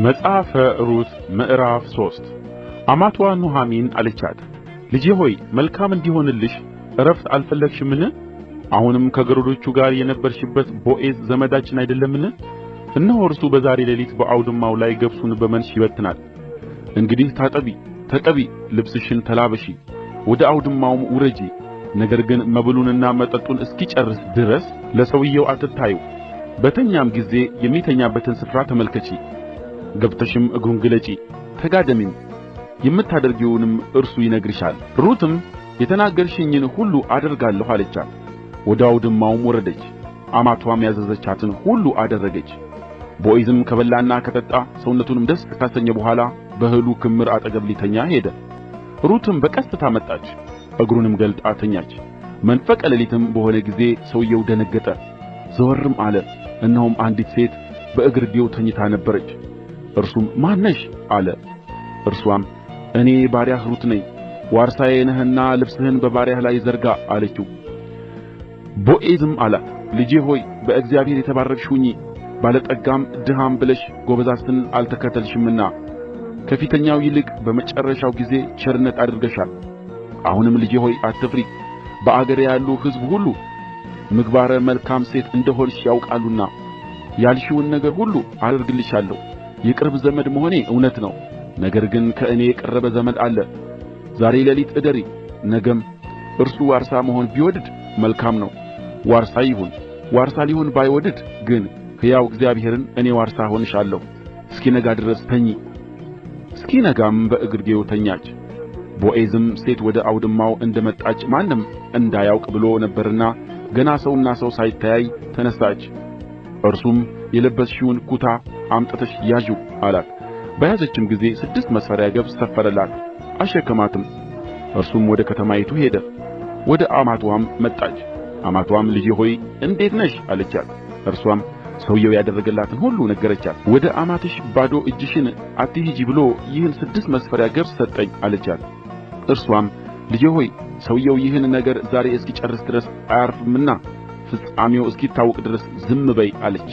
መጽሐፈ ሩት ምዕራፍ 3 አማቷ ኑኃሚን አለቻት፣ ልጄ ሆይ መልካም እንዲሆንልሽ ዕረፍት አልፈለግሽምን? አሁንም ከገረዶቹ ጋር የነበርሽበት ቦዔዝ ዘመዳችን አይደለምን? እነሆ እርሱ በዛሬ ሌሊት በአውድማው ላይ ገብሱን በመንሽ ይበትናል። እንግዲህ ታጠቢ፣ ተቀቢ፣ ልብስሽን ተላበሺ፣ ወደ አውድማውም ውረጂ። ነገር ግን መብሉንና መጠጡን እስኪጨርስ ድረስ ለሰውየው አትታዩ። በተኛም ጊዜ የሚተኛበትን ስፍራ ተመልከቺ። ገብተሽም እግሩን ግለጪ፣ ተጋደሚም፣ የምታደርጊውንም እርሱ ይነግርሻል። ሩትም የተናገርሽኝን ሁሉ አደርጋለሁ አለቻት። ወደ አውድማውም ወረደች፣ አማቷም ያዘዘቻትን ሁሉ አደረገች። ቦዔዝም ከበላና ከጠጣ ሰውነቱንም ደስ ካሰኘ በኋላ በእህሉ ክምር አጠገብ ሊተኛ ሄደ። ሩትም በቀስታ መጣች፣ እግሩንም ገልጣ ተኛች። መንፈቀ ሌሊትም በሆነ ጊዜ ሰውየው ደነገጠ፣ ዘወርም አለ፣ እነሆም አንዲት ሴት በእግርጌው ተኝታ ነበረች። እርሱም ማን ነሽ አለ። እርሷም እኔ ባሪያህ ሩት ነኝ፣ ዋርሳዬ ነህና ልብስህን በባሪያህ ላይ ዘርጋ አለችው። ቦዔዝም አላት፣ ልጄ ሆይ በእግዚአብሔር የተባረክሽ ሁኚ፣ ባለጠጋም ድሃም ብለሽ ጐበዛዝትን አልተከተልሽምና ከፊተኛው ይልቅ በመጨረሻው ጊዜ ቸርነት አድርገሻል። አሁንም ልጄ ሆይ አትፍሪ፣ በአገሬ ያሉ ሕዝብ ሁሉ ምግባረ መልካም ሴት እንደሆንሽ ያውቃሉና ያልሽውን ነገር ሁሉ አደርግልሻለሁ። የቅርብ ዘመድ መሆኔ እውነት ነው፣ ነገር ግን ከእኔ የቀረበ ዘመድ አለ። ዛሬ ሌሊት እደሪ፣ ነገም እርሱ ዋርሳ መሆን ቢወድድ መልካም ነው፣ ዋርሳ ይሁን። ዋርሳ ሊሆን ባይወድድ ግን ሕያው እግዚአብሔርን እኔ ዋርሳ ሆንሻለሁ። እስኪነጋ ድረስ ተኚ። እስኪነጋም በእግርጌው ተኛች። ቦዔዝም ሴት ወደ አውድማው እንደመጣች ማንም እንዳያውቅ ብሎ ነበርና ገና ሰውና ሰው ሳይተያይ ተነሳች። እርሱም የለበስሽውን ኩታ አምጥተሽ ያዢው አላት። በያዘችም ጊዜ 6 መስፈሪያ ገብስ ሰፈረላት፣ አሸከማትም። እርሱም ወደ ከተማይቱ ሄደ። ወደ አማትዋም መጣች። አማትዋም ልጄ ሆይ እንዴት ነሽ አለቻት። እርሷም ሰውየው ያደረገላትን ሁሉ ነገረቻት። ወደ አማትሽ ባዶ እጅሽን አትሂጂ ብሎ ይህን 6 መስፈሪያ ገብስ ሰጠኝ አለቻት። እርሷም ልጄ ሆይ ሰውየው ይህን ነገር ዛሬ እስኪጨርስ ድረስ አያርፍምና ፍጻሜው እስኪታወቅ ድረስ ዝም በይ አለች።